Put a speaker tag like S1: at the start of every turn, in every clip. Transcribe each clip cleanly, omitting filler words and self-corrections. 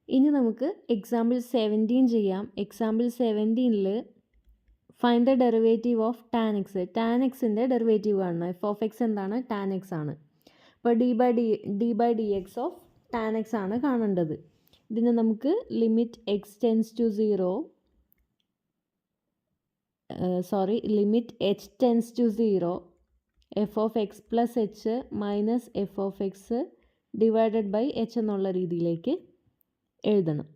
S1: ഇനി നമുക്ക് എക്സാമ്പിൾ 17 ചെയ്യാം. എക്സാമ്പിൾ 17ൽ find the derivative of tan x. Tan എക്സിൻ്റെ ഡെറിവേറ്റീവ് കാണണം. എഫ് ഓഫ് എക്സ് എന്താണ്? ടാൻ എക്സ് ആണ്. അപ്പോൾ d by d x of tan x ആണ് കാണേണ്ടത്. ഇതിന് നമുക്ക് limit x tends to 0 limit h tends to 0 f of x plus h minus f of x divided by h എന്നുള്ള രീതിയിലേക്ക് എഴുതണം.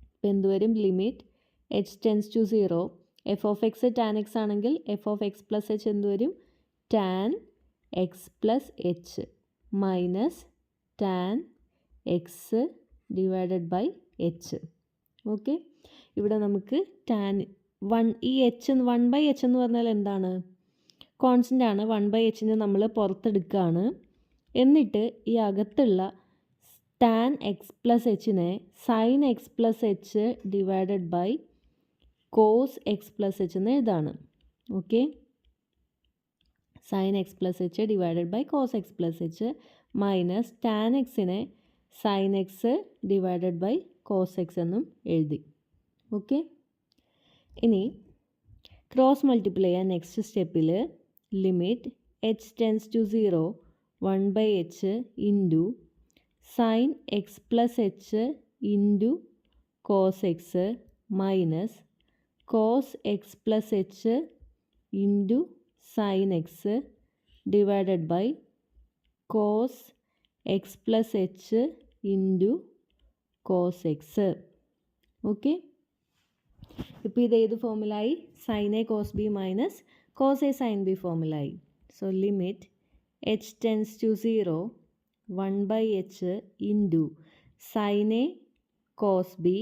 S1: അപ്പോൾ എന്തുവരും? Limit h tends to 0 f of X tan x ആണെങ്കിൽ f of x plus h എന്തുവരും? Tan x plus h minus tan x divided by h. Okay, ഇവിടെ നമുക്ക് tan ഈ എച്ച് 1/h എന്ന് പറഞ്ഞാൽ എന്താണ്? കോൺസ്റ്റൻ്റ് ആണ്. 1/hനെ നമ്മൾ പുറത്തെടുക്കുകയാണ്. എന്നിട്ട് ഈ അകത്തുള്ള ടാൻ എക്സ് പ്ലസ് എച്ചിനെ sine x plus h divided by cos x plus h എന്ന് എഴുതാണ്. Okay, sine x plus h divided by cos x plus h minus tan എക്സിനെ sine x divided by cos x എന്നും എഴുതി. Okay, ഇനി cross multiply ചെയ്യാൻ next സ്റ്റെപ്പിൽ limit h tends to 0 1/h into sine x plus h into cos x minus cos x plus h into sine x divided by cos x plus h into cos x. Okay, ഇപ്പോൾ ഇത് ഏത് ഫോമിലായി? Sine a cos b minus cos a sine b ഫോമിലായി. So limit h tends to 0 1/h into sine a cos b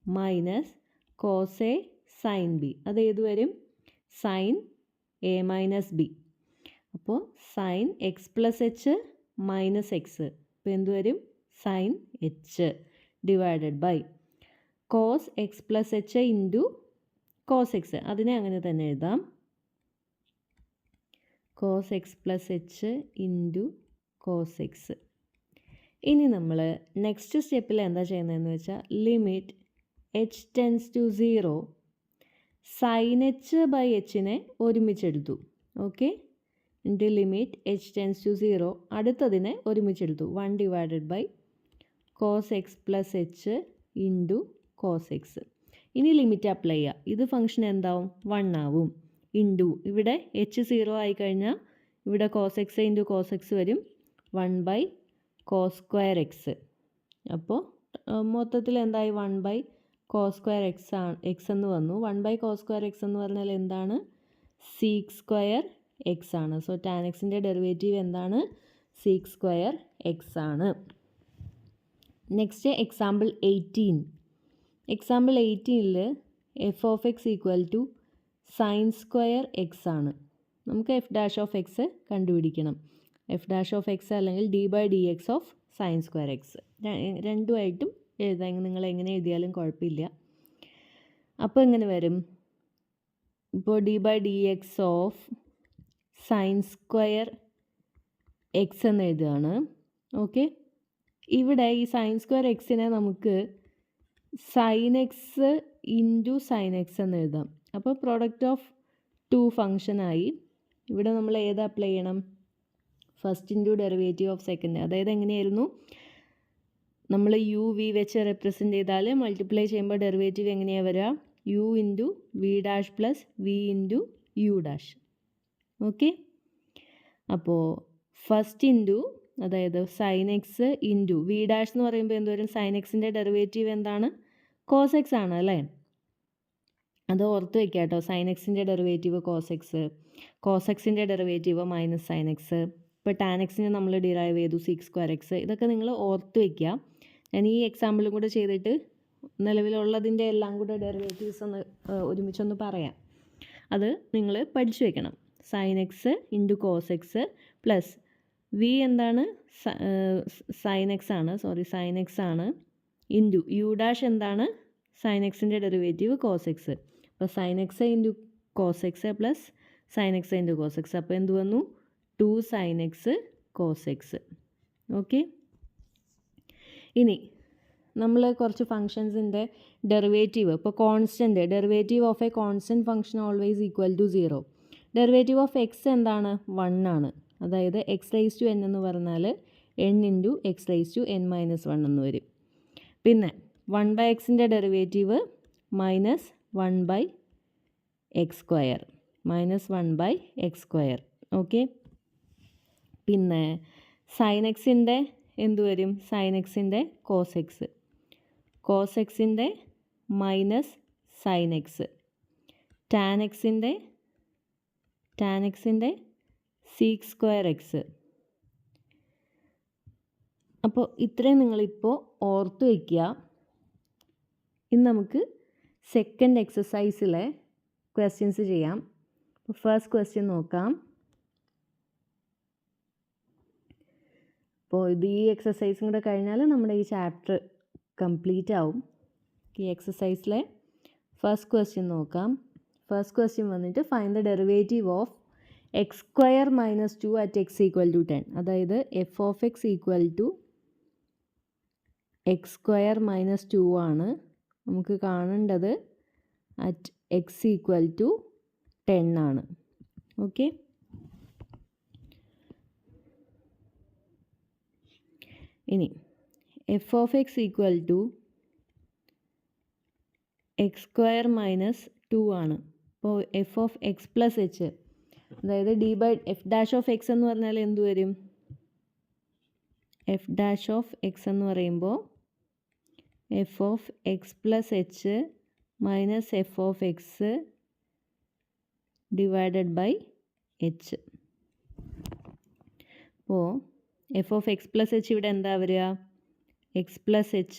S1: minus cos a sine b. അത് ഏത് വരും? Sine a minus b. അപ്പോൾ sine x plus h minus x, അപ്പോൾ എന്ത് വരും? Sine h divided by cos x plus h into cos X. അതിനെ അങ്ങനെ തന്നെ എഴുതാം. Cos x plus h into cos x. ഇനി നമ്മൾ നെക്സ്റ്റ് സ്റ്റെപ്പിൽ എന്താ ചെയ്യുന്നതെന്ന് വെച്ചാൽ limit h tends to 0 sine h by എച്ചിനെ ഒരുമിച്ചെടുത്തു. Okay, into limit h tends to 0 അടുത്തതിനെ ഒരുമിച്ചെടുത്തു. 1 divided by cos x plus h into cos x. ഇനി ലിമിറ്റ് അപ്ലൈ ചെയ്യുക. ഇത് ഫംഗ്ഷൻ എന്താവും? 1 ആവും. ഇൻറ്റു ഇവിടെ എച്ച് 0 ആയി കഴിഞ്ഞാൽ ഇവിടെ cos x into cos x വരും 1 ബൈ കോസ് സ്ക്വയർ എക്സ്. അപ്പോൾ മൊത്തത്തിൽ എന്തായി? 1 ബൈ കോസ് സ്ക്വയർ എക്സ് എന്ന് വന്നു. 1 ബൈ കോസ് സ്ക്വയർ എക്സ് എന്ന് പറഞ്ഞാൽ എന്താണ്? സീക്ക് സ്ക്വയർ എക്സ് ആണ്. സോ ടാൻ എക്സിൻ്റെ ഡെറിവേറ്റീവ് എന്താണ്? സീക്ക് സ്ക്വയർ എക്സ് ആണ്. Next example 18. എക്സാമ്പിൾ 18ൽ f of x equal to sine square x ആണ്. നമുക്ക് എഫ് ഡാഷ് ഓഫ് എക്സ് കണ്ടുപിടിക്കണം. എഫ് ഡാഷ് ഓഫ് എക്സ് അല്ലെങ്കിൽ d by d x of sine square x. രണ്ടുമായിട്ടും എഴുതാം, നിങ്ങൾ എങ്ങനെ എഴുതിയാലും കുഴപ്പമില്ല. അപ്പോൾ എങ്ങനെ വരും? ഇപ്പോൾ d by d x of sine square x എന്ന് എഴുതുകയാണ്. ഓക്കെ, ഇവിടെ ഈ സൈൻ സ്ക്വയർ എക്സിനെ നമുക്ക് sine x into sine x എന്ന് എഴുതാം. അപ്പോൾ പ്രോഡക്റ്റ് ഓഫ് 2 ഫംഗ്ഷനായി. ഇവിടെ നമ്മൾ ഏത് അപ്ലൈ ചെയ്യണം? First into derivative of second. അതായത് എങ്ങനെയായിരുന്നു? നമ്മൾ യു വി വെച്ച് റെപ്രസെൻറ്റ് ചെയ്താൽ മൾട്ടിപ്ലൈ ചെയ്യുമ്പോൾ ഡെറിവേറ്റീവ് എങ്ങനെയാണ് വരിക? U into v dash plus v into u dash. Okay, അപ്പോൾ ഫസ്റ്റ് ഇൻറ്റു അതായത് sine x into v dash എന്ന് പറയുമ്പോൾ എന്തുവരും? സൈൻ എക്സിൻ്റെ ഡെറിവേറ്റീവ് എന്താണ്? കോസ് എക്സ് ആണ് അല്ലേ? അത് ഓർത്ത് വയ്ക്കുക കേട്ടോ. സൈൻ എക്സിൻ്റെ ഡെറിവേറ്റീവ് കോസ് എക്സ്, കോസ് എക്സിൻ്റെ ഡെറിവേറ്റീവ് മൈനസ് സൈൻ എക്സ്. ഇപ്പോൾ ടാൻ എക്സിനെ നമ്മൾ ഡിറൈവ് ചെയ്തു സീക്ക് സ്ക്വയർ എക്സ്. ഇതൊക്കെ നിങ്ങൾ ഓർത്ത് വയ്ക്കുക. ഞാൻ ഈ എക്സാമ്പിളും കൂടെ ചെയ്തിട്ട് നിലവിലുള്ളതിൻ്റെ എല്ലാം കൂടെ ഡെറിവേറ്റീവ്സ് ഒന്ന് ഒരുമിച്ചൊന്ന് പറയാം. അത് നിങ്ങൾ പഠിച്ചു വയ്ക്കണം. Sine x into cos x plus v എന്താണ്? സൈൻ എക്സ് ആണ്, സൈൻ എക്സ് ആണ്. ഇൻറ്റു യു ഡാഷ് എന്താണ്? സൈൻ എക്സിൻ്റെ ഡെറിവേറ്റീവ് കോസ് എക്സ്. അപ്പോൾ sine x into cos x plus sine x into cos x. അപ്പോൾ എന്ത് വന്നു? 2 sin x cos x. Okay, ഇനി നമ്മൾ കുറച്ച് ഫങ്ഷൻസിൻ്റെ ഡെറിവേറ്റീവ്, ഇപ്പോൾ constant derivative of a constant function always equal to 0. Derivative of x എന്താണ്? 1 ആണ്. അതായത് എക്സ് റൈസ് ടു എൻ എന്ന് പറഞ്ഞാൽ n into x raise to n minus 1 എന്ന് വരും. പിന്നെ 1/xൻ്റെ ഡെറിവേറ്റീവ് -1/x², -1/x². ഓക്കെ. പിന്നെ സൈൻ എക്സിൻ്റെ എന്ത് വരും? സൈൻ എക്സിൻ്റെ കോസ് എക്സ്, കോസ് എക്സിൻ്റെ മൈനസ് സൈൻ എക്സ്, ടാൻ എക്സിൻ്റെ sec²x. അപ്പോൾ ഇത്രയും നിങ്ങളിപ്പോൾ ഓർത്ത് വയ്ക്കുക. ഇന്ന് നമുക്ക് സെക്കൻഡ് എക്സസൈസിലെ ക്വസ്റ്റ്യൻസ് ചെയ്യാം. അപ്പോൾ ഫസ്റ്റ് ക്വസ്റ്റ്യൻ നോക്കാം. അപ്പോൾ ഈ എക്സസൈസും കൂടെ കഴിഞ്ഞാൽ നമ്മുടെ ഈ ചാപ്റ്റർ കംപ്ലീറ്റ് ആവും. ഈ എക്സസൈസിലെ ഫസ്റ്റ് ക്വസ്റ്റ്യൻ നോക്കാം. ഫസ്റ്റ് ക്വസ്റ്റ്യൻ വന്നിട്ട് find the derivative of x² - 2 at x = 10. അതായത് f of x equal to x² - 2 ആണ് നമുക്ക് കാണേണ്ടത്. അറ്റ് x ഈക്വൽ ടു 10 ആണ്. ഓക്കെ. ഇനി f of x equal to x² - 2 ആണ്. അപ്പോൾ f of x plus h, അതായത് f' of x എന്ന് പറഞ്ഞാൽ എന്ത് വരും? f' of x എന്ന് പറയുമ്പോൾ f of x plus h minus f of x divided by h. അപ്പോൾ f of x plus h ഇവിടെ എന്താ വരിക? x plus h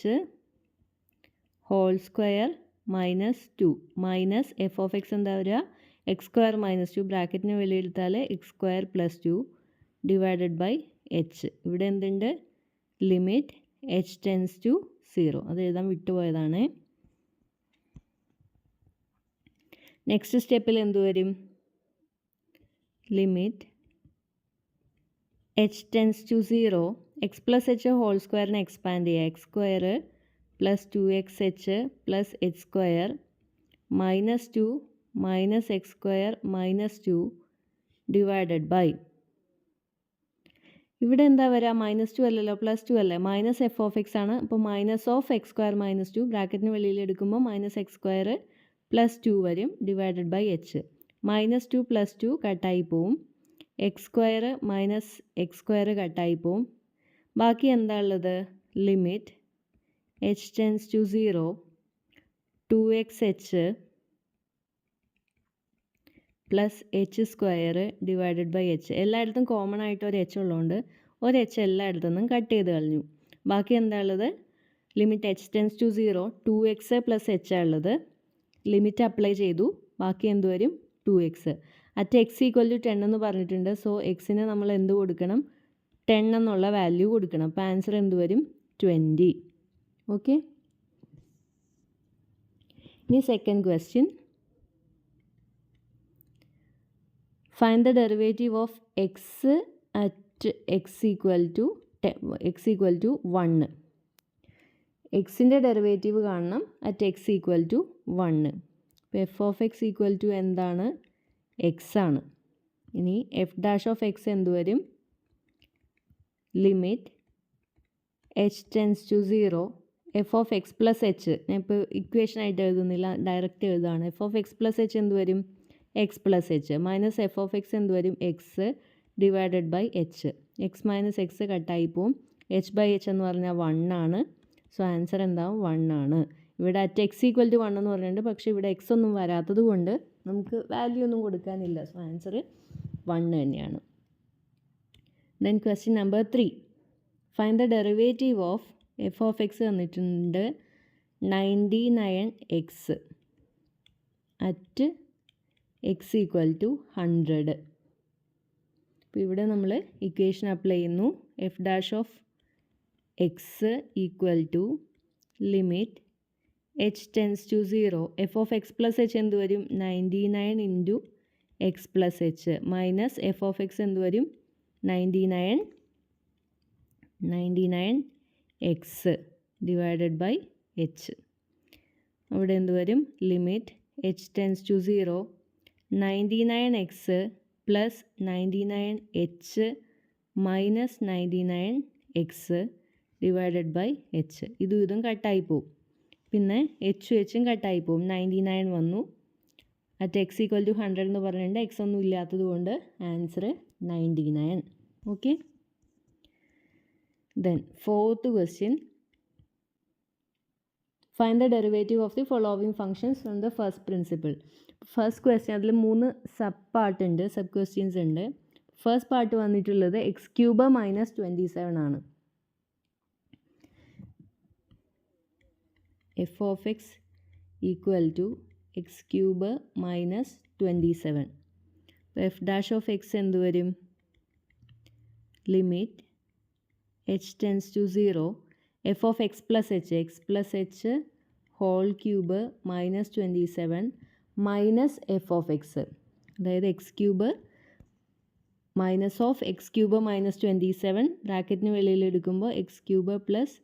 S1: whole square minus 2 minus f of x എന്താ വരിക? x² - 2 ബ്രാക്കറ്റിന് വെളിയെടുത്താൽ x² + 2 ഡിവൈഡഡ് ബൈ h. ഇവിടെ എന്തുണ്ട്? Limit h tends to 0. അത് എഴുതാൻ വിട്ടുപോയതാണ്. നെക്സ്റ്റ് സ്റ്റെപ്പിൽ എന്ത് വരും? Limit h tends to 0, x plus h whole സ്ക്വയറിനെ എക്സ്പാൻഡ് ചെയ്യുക. x² + 2xh + h² -2 minus x² - 2 divided by, ഇവിടെ എന്താ വരിക? -2 അല്ലല്ലോ, +2 അല്ലേ? മൈനസ് f of x ആണ്. അപ്പോൾ മൈനസ് ഓഫ് x² - 2 ബ്രാക്കറ്റിന് വെളിയിൽ എടുക്കുമ്പോൾ -x² + 2 വരും ഡിവൈഡഡ് ബൈ h. -2 + 2 കട്ടായി പോവും. x² - x² കട്ടായി പോവും. ബാക്കി എന്താ ഉള്ളത്? Limit h tends to 0 2xh plus h² divided by h. എല്ലായിടത്തും കോമൺ ആയിട്ട് ഒരു h ഉള്ളതുകൊണ്ട് ഒരു h എല്ലായിടത്തു നിന്നും കട്ട് ചെയ്ത് കളഞ്ഞു. ബാക്കി എന്താ ഉള്ളത്? Limit h tends to 0 2x plus h ഉള്ളത്. ലിമിറ്റ് അപ്ലൈ ചെയ്തു. ബാക്കി എന്ത് വരും? 2x. At x equal to 10 എന്ന് പറഞ്ഞിട്ടുണ്ട്. സോ എക്സിന് നമ്മൾ എന്ത് കൊടുക്കണം? 10 എന്നുള്ള വാല്യൂ കൊടുക്കണം. അപ്പോൾ ആൻസർ എന്ത് വരും? 20. ഓക്കെ. ഇനി second question. Find the derivative of x at x equal to 1. എക്സിൻ്റെ ഡെറിവേറ്റീവ് കാണണം അറ്റ് എക്സ് ഈക്വൽ ടു 1. അപ്പോൾ f of x equal to എന്താണ്? എക്സ് ആണ്. ഇനി f' ഓഫ് എക്സ് എന്ത് വരും? Limit h tends to 0 f of x plus h. ഞാൻ ഇപ്പോൾ ഇക്വേഷൻ ആയിട്ട് എഴുതുന്നില്ല, ഡയറക്റ്റ് എഴുതുകയാണ്. F of x plus h എന്ത് വരും? X plus h minus f of x എന്ത് വരും? X divided by h. X minus x കട്ടായി പോവും. എച്ച് ബൈ എച്ച് എന്ന് പറഞ്ഞാൽ 1 ആണ്. സോ ആൻസർ എന്താവും? 1 ആണ്. ഇവിടെ അറ്റ് എക്സ് ഈക്വൽ ടു 1 എന്ന് പറഞ്ഞിട്ടുണ്ട്. പക്ഷേ ഇവിടെ എക്സ് ഒന്നും വരാത്തത് കൊണ്ട് നമുക്ക് വാല്യൂ ഒന്നും കൊടുക്കാനില്ല. സോ ആൻസർ 1 തന്നെയാണ്. Then question number 3. Find the derivative of F of X തന്നിട്ടുണ്ട് 99x at X equal to 100. അപ്പോൾ ഇവിടെ നമ്മൾ ഇക്വേഷൻ അപ്ലൈ ചെയ്യുന്നു. f' of x equal to limit h tends to 0 f of x plus h എന്ത് വരും? 99 into x plus h minus f of x എന്ത് വരും? 99x divided by h. അവിടെ എന്ത് വരും? Limit h tends to 0 99x plus 99h minus 99x divided by h. ഇതും കട്ടായി പോവും. പിന്നെ എച്ചും കട്ടായി പോവും. 99 വന്നു. അറ്റ് എക്സ് ഈക്വൽ ടു 100 എന്ന് പറഞ്ഞിട്ടുണ്ട്. എക്സ് ഒന്നും ഇല്ലാത്തത് കൊണ്ട് answer 99. Okay. Then fourth question, find the derivative of the following functions from the first principle. First question അതിൽ 3 സബ് ക്വസ്റ്റ്യൻസ് ഉണ്ട്. ഫസ്റ്റ് പാർട്ട് വന്നിട്ടുള്ളത് എക്സ് ക്യൂബ് മൈനസ് 27 ആണ്. F of x equal to x cube minus 27. അപ്പോൾ f dash of x എന്ത് വരും? Limit h tends to 0 f of x plus h whole cube minus 27 minus f of X, അതായത് x cube minus of x cube minus 27 ബ്രാക്കറ്റിന് വെളിയിൽ എടുക്കുമ്പോൾ x cube plus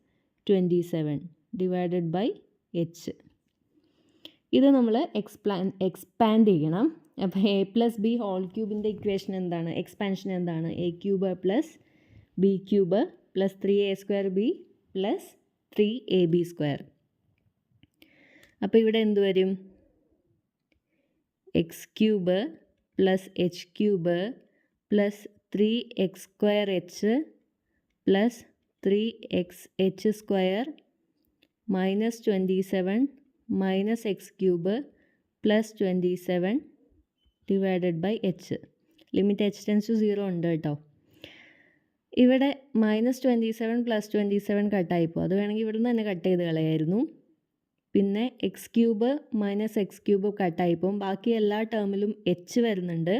S1: 27 divided by h. ഇത് നമ്മൾ expand ചെയ്യണം. അപ്പോൾ എ പ്ലസ് ബി ഹോൾ ക്യൂബിൻ്റെ equation എന്താണ്? എക്സ്പാൻഷൻ എന്താണ്? A cube plus b cube plus 3a² b plus 3ab². അപ്പോൾ ഇവിടെ എന്ത് വരും? X cube plus h cube plus 3x² plus 3xh² minus 27 minus x cube plus 27 divided by h. Limit h tends to 0 ഉണ്ട് കേട്ടോ. ഇവിടെ minus 27 plus 27 കട്ടായിപ്പോൾ അത് വേണമെങ്കിൽ ഇവിടെ നിന്ന് തന്നെ കട്ട് ചെയ്ത് കളയായിരുന്നു. പിന്നെ x cube minus x cube കട്ടായിപ്പോൾ ബാക്കി എല്ലാ ടേമിലും എച്ച് വരുന്നുണ്ട്.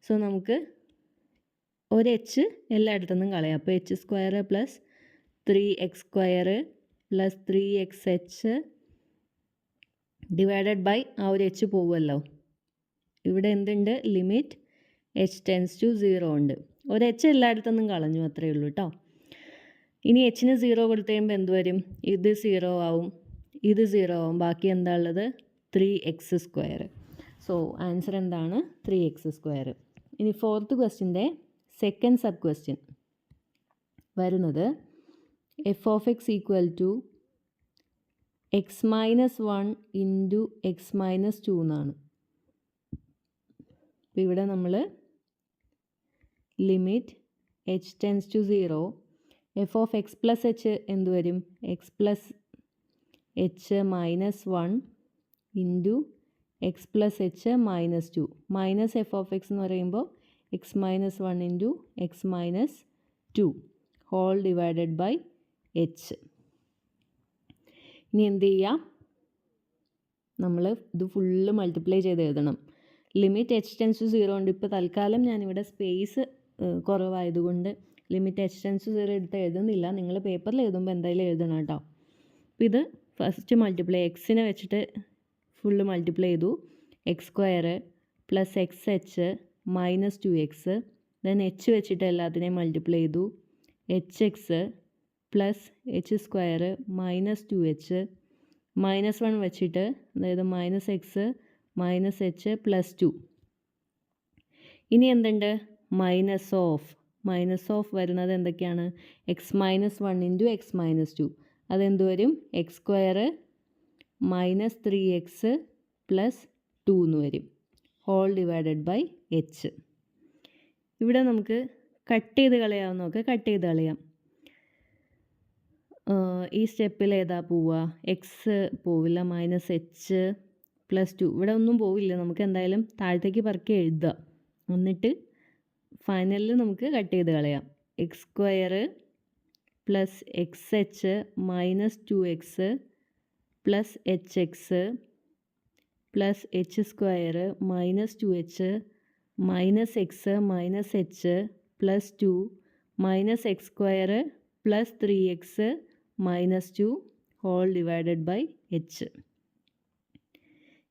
S1: സോ നമുക്ക് ഒരു എച്ച് എല്ലായിടത്തു നിന്നും കളയാം. അപ്പോൾ h² plus 3x² plus 3xh divided by ആ ഒരു എച്ച് പോവുമല്ലോ. ഇവിടെ എന്തുണ്ട്? ലിമിറ്റ് എച്ച് ടെൻസ് ടു 0 ഉണ്ട്. ഒരു എച്ച് എല്ലായിടത്തു നിന്നും കളഞ്ഞു, അത്രയേ ഉള്ളൂ കേട്ടോ. ഇനി എച്ചിന് 0 കൊടുത്തു കഴിയുമ്പോൾ എന്ത് വരും? ഇത് 0 ആവും, ഇത് 0 ആവും. ബാക്കി എന്താ ഉള്ളത്? 3x². സോ ആൻസർ എന്താണ്? 3x². ഇനി ഫോർത്ത് ക്വസ്റ്റ്യൻ്റെ സെക്കൻഡ് സബ് ക്വസ്റ്റ്യൻ വരുന്നത് f of x equal to x minus 1 into x minus 2 എന്നാണ്. അപ്പോൾ ഇവിടെ നമ്മൾ limit h tends to 0 f of x plus h എന്ത് വരും? X plus h minus 1 into x plus h minus 2 minus f of x എന്ന് പറയുമ്പോൾ x minus 1 into x minus 2 whole divided by h. ഇനി എന്ത് ചെയ്യുക? നമ്മൾ ഇത് full multiply ചെയ്ത് എഴുതണം. ലിമിറ്റ് എച്ച് ടെൻസ് ടു 0 ഉണ്ട്. ഇപ്പോൾ തൽക്കാലം ഞാനിവിടെ സ്പേസ് കുറവായതുകൊണ്ട് ലിമിറ്റ് എച്ച് ടെൻസ് ടു 0 എടുത്ത് എഴുതുന്നില്ല. നിങ്ങൾ പേപ്പറിൽ എഴുതുമ്പോൾ എന്തായാലും എഴുതണം കേട്ടോ. അപ്പോൾ ഇത് ഫസ്റ്റ് മൾട്ടിപ്ലൈ എക്സിനെ വെച്ചിട്ട് ഫുള്ള് മൾട്ടിപ്ലൈ ചെയ്തു. x² plus X minus 2x then H വെച്ചിട്ട് എല്ലാത്തിനെയും മൾട്ടിപ്ലൈ ചെയ്തു. hx plus h² minus 2h minus 1 വെച്ചിട്ട്, അതായത് minus x minus h plus 2. ഇനി എന്തുണ്ട്? മൈനസ് ഓഫ് വരുന്നത് എന്തൊക്കെയാണ്? X minus 1 into x minus 2 അതെന്ത് വരും? x² മൈനസ് 3x പ്ലസ് 2 എന്ന് വരും ഹോൾ ഡിവൈഡഡ് ബൈ എച്ച്. ഇവിടെ നമുക്ക് കട്ട് ചെയ്ത് കളയാവുന്നതൊക്കെ കട്ട് ചെയ്ത് കളയാം. ഈ സ്റ്റെപ്പിൽ ഏതാ പോവുക? എക്സ് പോവില്ല, മൈനസ് എച്ച് പ്ലസ് 2 ഇവിടെ ഒന്നും പോവില്ല. നമുക്ക് എന്തായാലും താഴത്തേക്ക് പറക്കി എഴുതുക, എന്നിട്ട് ഫൈനലിൽ നമുക്ക് കട്ട് ചെയ്ത് കളയാം. x² plus x h minus 2x plus hx plus h² minus 2h minus x minus h plus 2 minus x² plus 3x minus 2 whole divided by h.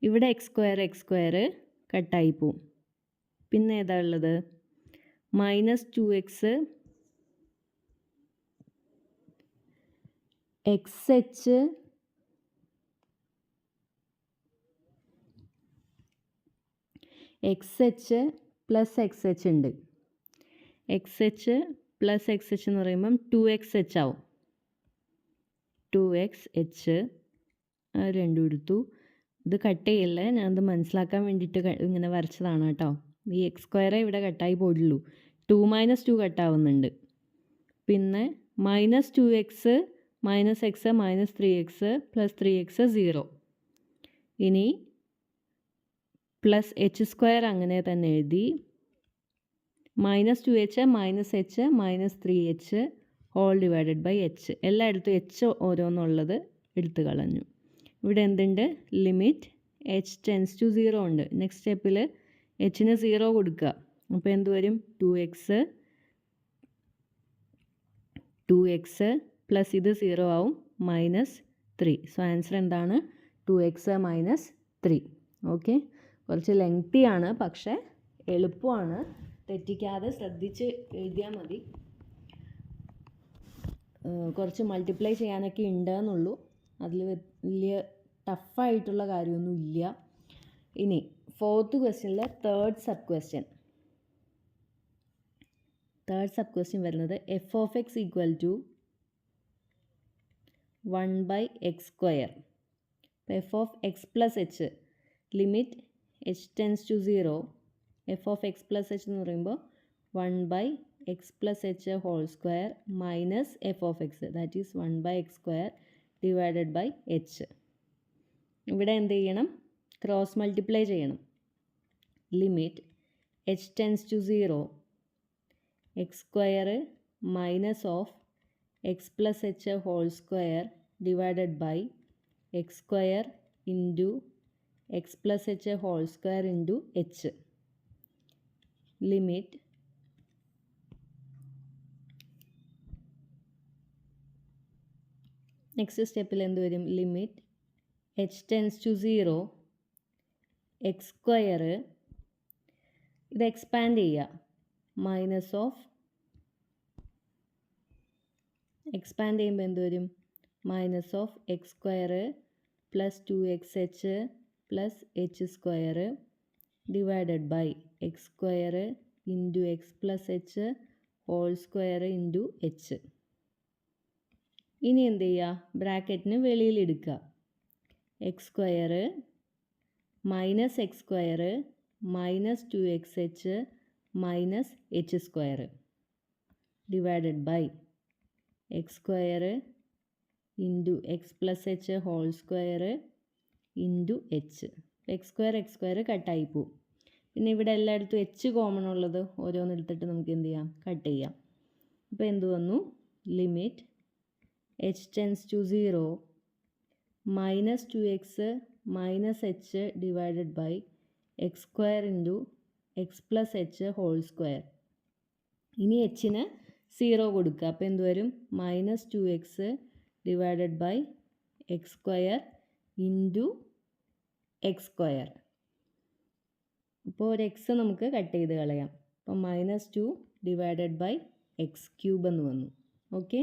S1: ഇവിടെ x² കട്ടായി പോവും. പിന്നെ ഏതാ ഉള്ളത്? Minus 2x x h plus x h ഉണ്ട്. X h plus x h എന്ന് പറയുമ്പം 2xh ആവും. 2xh രണ്ടും എടുത്തു. ഇത് കട്ട് ചെയ്യല്ലേ, ഞാനത് മനസ്സിലാക്കാൻ വേണ്ടിയിട്ട് ഇങ്ങനെ വരച്ചതാണ് കേട്ടോ. ഈ എക്സ് സ്ക്വയറേ ഇവിടെ കട്ടായി പോയിട്ടുള്ളൂ. 2 - 2 കട്ടാവുന്നുണ്ട്. പിന്നെ -2x -x -3x + 3x 0. ഇനി പ്ലസ് എച്ച് സ്ക്വയർ അങ്ങനെ തന്നെ എഴുതി. -2h -h -3h whole divided by h. എല്ലായിടത്തും h ഓരോന്നുള്ളത് എടുത്തു കളഞ്ഞു. ഇവിടെ എന്തുണ്ട്? ലിമിറ്റ് h ടെൻസ് ടു 0 ഉണ്ട്. നെക്സ്റ്റ് സ്റ്റെപ്പിൽ hന് 0 കൊടുക്കുക. അപ്പോൾ എന്ത് വരും? 2x പ്ലസ് ഇത് 0 ആവും, -3. സോ ആൻസർ എന്താണ്? 2x - 3. ഓക്കെ, കുറച്ച് ലെങ്തി ആണ്, പക്ഷേ എളുപ്പമാണ്. തെറ്റിക്കാതെ ശ്രദ്ധിച്ച് എഴുതിയാൽ മതി. കുറച്ച് മൾട്ടിപ്ലൈ ചെയ്യാനൊക്കെ ഉണ്ടെന്നുള്ളൂ. അതിൽ വലിയ ടഫായിട്ടുള്ള കാര്യമൊന്നും ഇല്ല. ഇനി 4th ക്വസ്റ്റ്യനിലെ തേർഡ് സബ് ക്വസ്റ്റ്യൻ വരുന്നത് f(x) = 1/x². f(x + h) limit h tends to 0. f(x + h) എന്ന് പറയുമ്പോൾ 1/x + h whole square minus f(x), that is 1/x² divided by h. ഇവിടെ എന്ത് ചെയ്യണം? ക്രോസ് മൾട്ടിപ്ലൈ ചെയ്യണം. Limit h tends to 0. x² minus of x + h whole square divided by x² into x + h whole square into h. Limit next സ്റ്റെപ്പിൽ എന്ത് വരും? Limit h tends to 0. x² ഇത് expand ചെയ്യുക. Minus of expand ചെയ്യുമ്പോൾ എന്ത് വരും? Minus of x² plus 2xh plus h² divided by x² into x + h whole square into h. ഇനി എന്ത് ചെയ്യുക? ബ്രാക്കറ്റിന് വെളിയിലെടുക്കുക. x² minus x² minus 2xh minus h² divided by x² into x + h whole square into h. x² കട്ടായി പോവും. പിന്നെ ഇവിടെ എല്ലായിടത്തും h കോമൺ ഉള്ളത് ഓരോന്നെടുത്തിട്ട് നമുക്ക് എന്ത് ചെയ്യാം? കട്ട് ചെയ്യാം. അപ്പോൾ എന്ത് വന്നു? Limit h tends to 0 -2x - h divided by x² into x + h whole square. ഇനി hന് 0 കൊടുക്കുക. അപ്പോൾ എന്ത് വരും? -2x divided by x² into x². അപ്പോൾ ഒരു x നമുക്ക് കട്ട് ചെയ്ത് കളയാം. അപ്പോൾ -2 ഡിവൈഡഡ് ബൈ x³ എന്ന് വന്നു. ഓക്കെ.